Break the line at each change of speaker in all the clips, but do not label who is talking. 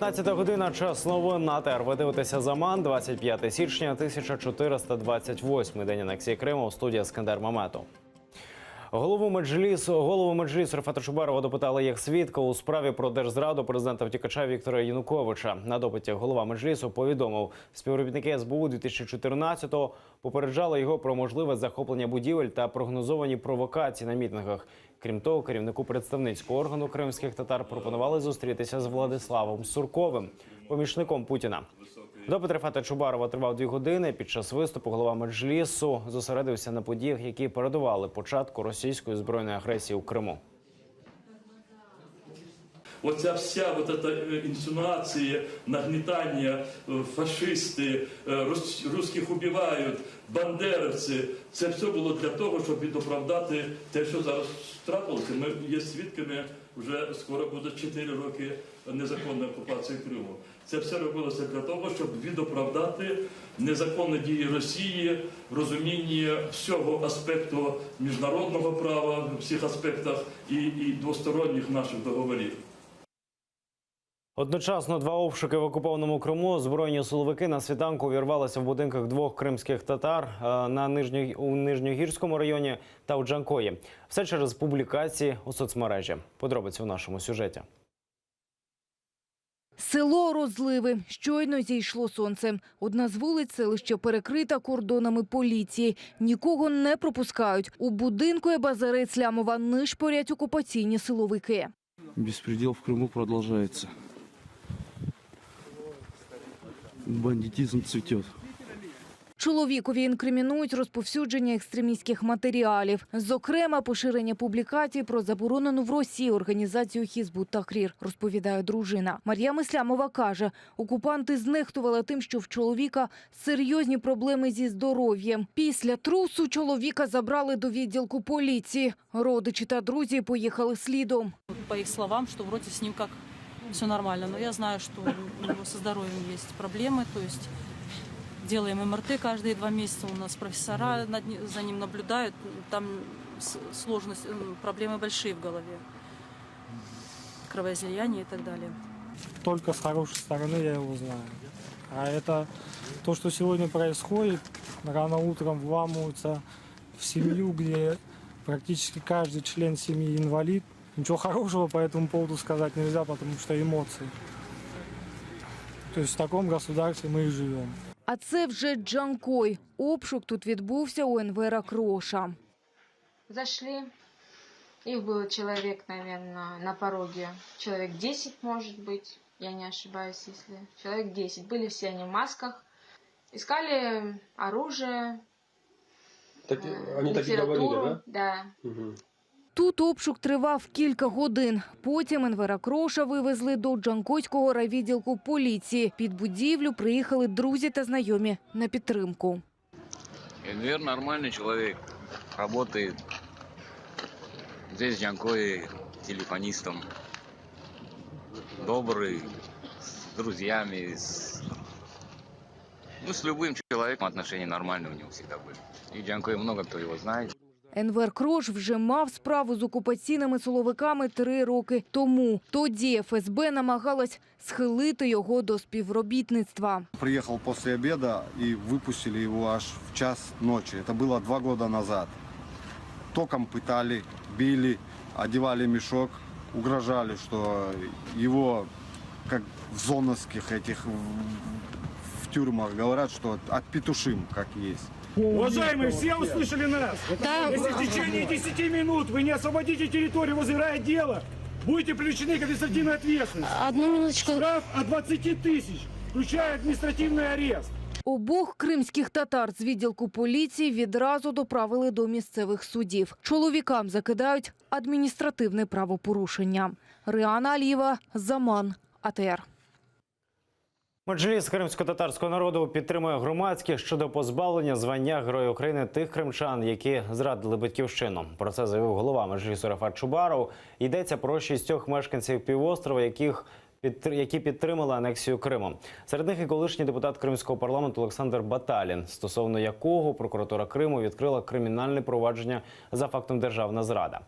12 година, час новин на ТР. Ви дивитеся «Заман», 25 січня, 1428 день анексії Криму. Студія Скандер Маметов. Голову Меджлісу Рефата Чубарова допитали як свідка у справі про держзраду президента-втікача Віктора Януковича. На допиті голова Меджлісу повідомив, співробітники СБУ 2014-го попереджали його про можливе захоплення будівель та прогнозовані провокації на мітингах. Крім того, керівнику представницького органу кримських татар пропонували зустрітися з Владиславом Сурковим, помічником Путіна. Допит Рефата Чубарова тривав 2 години. Під час виступу голова Меджлісу зосередився на подіях, які передували початку російської збройної агресії у Криму.
Оця вся інсинуація, нагнітання, фашисти, русських убивають, бандеровці, це все було для того, щоб відоправдати те, що зараз трапилося. Ми є свідками, вже скоро буде 4 роки незаконної окупації Криму. Це все робилося для того, щоб відоправдати незаконні дії Росії, розуміння всього аспекту міжнародного права, всіх аспектах і двосторонніх наших договорів.
Одночасно 2 обшуки в окупованому Криму. Збройні силовики на світанку увірвалися в будинках 2 кримських татар у Нижньогірському районі та у Джанкої. Все через публікації у соцмережі. Подробиці у нашому сюжеті.
Село Розливи. Щойно зійшло сонце. Одна з вулиць селища перекрита кордонами поліції. Нікого не пропускають. У будинку Ебазара Ислямова нишпорять окупаційні силовики.
Беспредел в Крыму продолжается. Бандитизм цветет.
Чоловікові інкримінують розповсюдження екстремістських матеріалів. Зокрема, поширення публікацій про заборонену в Росії організацію Хізбут Тахрір, розповідає дружина. Мар'ям Ислямова каже, окупанти знехтували тим, що в чоловіка серйозні проблеми зі здоров'ям. Після трусу чоловіка забрали до відділку поліції. Родичі та друзі поїхали слідом.
По их словам, что вроде с ним как все нормально, но я знаю, что у него со здоровьем есть проблемы, то есть делаем МРТ каждые 2 месяца, у нас профессора за ним наблюдают, там сложность, проблемы большие в голове, кровоизлияние и так далее.
Только с хорошей стороны я его знаю. А это то, что сегодня происходит, рано утром вламываются в семью, где практически каждый член семьи инвалид. Ничего хорошего по этому поводу сказать нельзя, потому что эмоции. То есть в таком государстве мы и живем.
А це вже Джанкой. Обшук тут відбувся у Енвера Кроша.
Зашли, их было человек, наверное, на пороге. Человек 10, может быть, я не ошибаюсь, если. Человек 10. Были все они в масках. Искали оружие,
так, они так и говорили, да?
Да.
Угу.
Тут обшук тривав кілька годин. Потім Енвера Кроша вивезли до Джанкойського райвідділку поліції. Під будівлю приїхали друзі та знайомі на підтримку.
Энвер нормальный человек, работает здесь в Джанкое телефонистом. Добрый, с друзьями, с любым человеком отношения нормальные у него всегда были. И в Джанкое много кто его знает.
Енвер Крош вже мав справу з окупаційними силовиками 3 роки тому. Тоді ФСБ намагалась схилити його до співробітництва.
Приехал после обеда и выпустили его аж в час ночи. Это было 2 года назад. Током пытали, били, одевали мешок, угрожали, что его, как в зоновских этих в тюрьмах говорят, что отпетушим, как есть.
Уважаемые, все услышали нас?
Да.
Если в течение 10 минут вы не освободите территорию возле райотдела, будете привлечены к административной ответственности.
Одну минуточку.
Штраф от 20 тысяч, включая административный арест.
Обох кримських татар з відділку поліції відразу доправили до місцевих судів. Чоловікам закидають адміністративне правопорушення. Ріана Алієва, Заман, АТР.
Меджліс кримсько-татарського народу підтримує громадськість щодо позбавлення звання Героя України тих кримчан, які зрадили батьківщину. Про це заявив голова Меджлісу Рефат Чубаров. Йдеться про 6 мешканців півострова, яких які підтримали анексію Криму. Серед них і колишній депутат Кримського парламенту Олександр Баталін, стосовно якого прокуратура Криму відкрила кримінальне провадження за фактом державна зрада.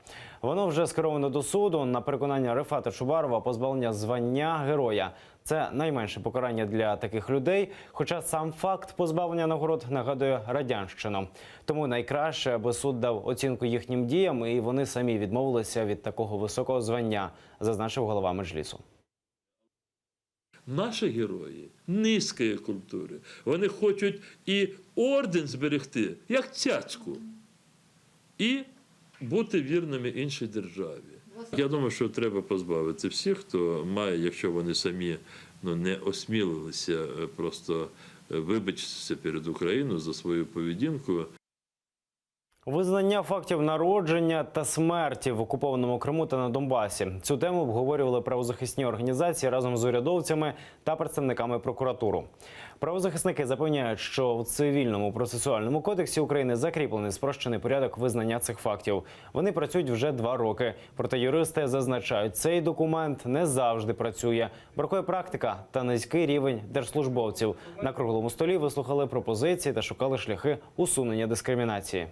Воно вже скеровано до суду. На переконання Рефата Чубарова, позбавлення звання героя – це найменше покарання для таких людей, хоча сам факт позбавлення нагород нагадує радянщину. Тому найкраще, аби суд дав оцінку їхнім діям, і вони самі відмовилися від такого високого звання, зазначив голова Меджлісу.
Наші герої низької культури, вони хочуть і орден зберегти, як цяцьку, і бути вірними іншій державі. Я думаю, що треба позбавити всіх, хто має, якщо вони самі не осмілилися просто вибачитися перед Україною за свою поведінку.
Визнання фактів народження та смерті в окупованому Криму та на Донбасі. Цю тему обговорювали правозахисні організації разом з урядовцями та представниками прокуратури. Правозахисники запевняють, що в Цивільному процесуальному кодексі України закріплений спрощений порядок визнання цих фактів. Вони працюють вже 2 роки. Проте юристи зазначають, цей документ не завжди працює. Бракує практика та низький рівень держслужбовців. На круглому столі вислухали пропозиції та шукали шляхи усунення дискримінації.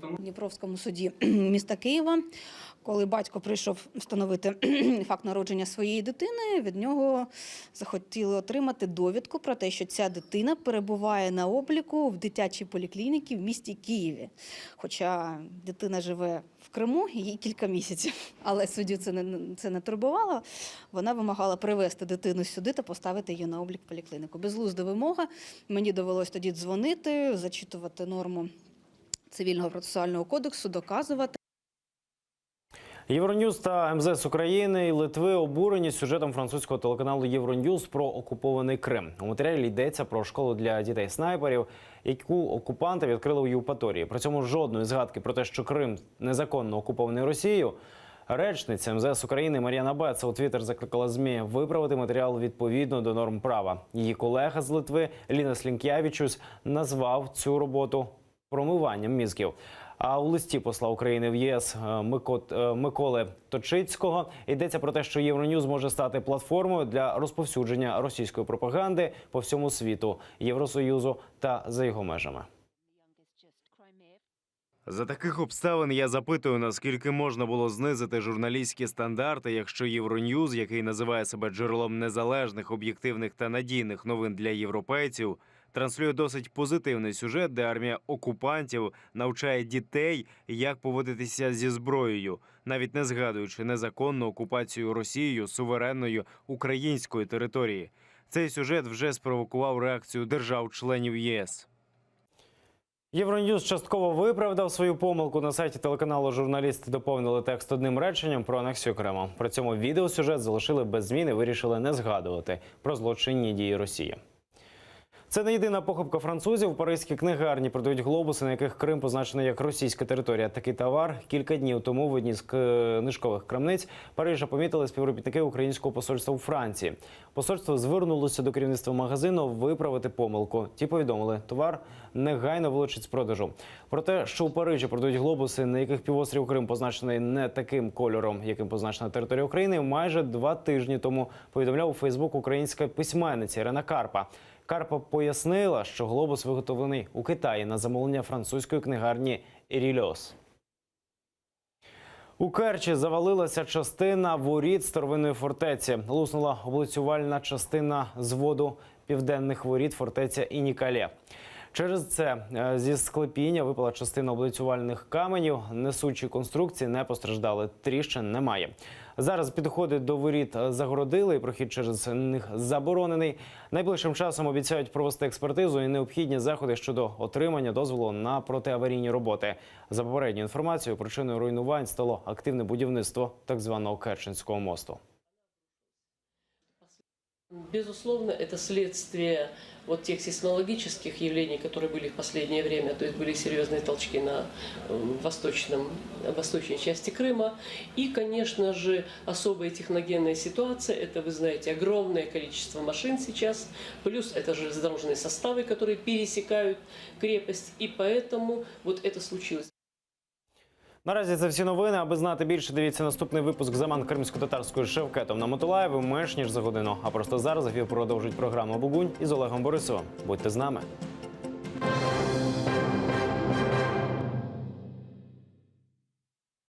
В Дніпровському суді міста Києва, коли батько прийшов встановити факт народження своєї дитини, від нього захотіли отримати довідку про те, що ця дитина перебуває на обліку в дитячій поліклініці в місті Києві. Хоча дитина живе в Криму, їй кілька місяців. Але суддю це не турбувало. Вона вимагала привезти дитину сюди та поставити її на облік в поліклініку. Безглузда вимога. Мені довелось тоді дзвонити, зачитувати норму Цивільного процесуального кодексу, доказувати.
Євроньюз та МЗС України і Литви обурені сюжетом французького телеканалу Євроньюз про окупований Крим. У матеріалі йдеться про школу для дітей-снайперів, яку окупанти відкрили у Євпаторії. При цьому жодної згадки про те, що Крим незаконно окупований Росією. Речниця МЗС України Мар'яна Беца у Твіттер закликала ЗМІ виправити матеріал відповідно до норм права. Її колега з Литви Ліна Слінкявічус назвав цю роботу промиванням мізків. А у листі посла України в ЄС Миколи Точицького йдеться про те, що Євроньюз може стати платформою для розповсюдження російської пропаганди по всьому світу, Євросоюзу та за його межами.
За таких обставин я запитую, наскільки можна було знизити журналістські стандарти, якщо Євроньюз, який називає себе джерелом незалежних, об'єктивних та надійних новин для європейців, транслює досить позитивний сюжет, де армія окупантів навчає дітей, як поводитися зі зброєю, навіть не згадуючи незаконну окупацію Росією суверенної української території. Цей сюжет вже спровокував реакцію держав-членів ЄС.
Євроньюз частково виправдав свою помилку. На сайті телеканалу журналісти доповнили текст одним реченням про анексію Криму. При цьому відеосюжет залишили без змін і вирішили не згадувати про злочинні дії Росії. Це не єдина похибка французів. Паризькі книгарні продають глобуси, на яких Крим позначений як російська територія. Такий товар кілька днів тому в одній з книжкових крамниць Парижа помітили співробітники українського посольства у Франції. Посольство звернулося до керівництва магазину виправити помилку. Ті повідомили, товар негайно вилучать з продажу. Про те, що у Парижі продають глобуси, на яких півострів Крим позначений не таким кольором, яким позначена територія України, майже 2 тижні тому повідомляв у Фейсбук українська письменниця Ірина Карпа. Карпа пояснила, що глобус виготовлений у Китаї на замовлення французької книгарні «Ерільос». У Керчі завалилася частина воріт старовинної фортеці. Луснула облицювальна частина зводу південних воріт фортеця Інікале. Через це зі склепіння випала частина облицювальних каменів. Несучі конструкції не постраждали, тріщин немає. Зараз підходи до воріт загородили, і прохід через них заборонений. Найближчим часом обіцяють провести експертизу і необхідні заходи щодо отримання дозволу на протиаварійні роботи. За попередньою інформацією, причиною руйнувань стало активне будівництво так званого Керченського мосту.
Безусловно, это следствие вот тех сейсмологических явлений, которые были в последнее время, то есть были серьезные толчки на восточной части Крыма. И, конечно же, особая техногенная ситуация, это, вы знаете, огромное количество машин сейчас, плюс это железнодорожные составы, которые пересекают крепость, и поэтому вот это случилось.
Наразі це всі новини. Аби знати більше, дивіться наступний випуск «Заман кримсько-татарською Шевкетом» на Миколаєві менш ніж за годину. А просто зараз ефір продовжить програма «Бугунь» із Олегом Борисовим. Будьте з нами.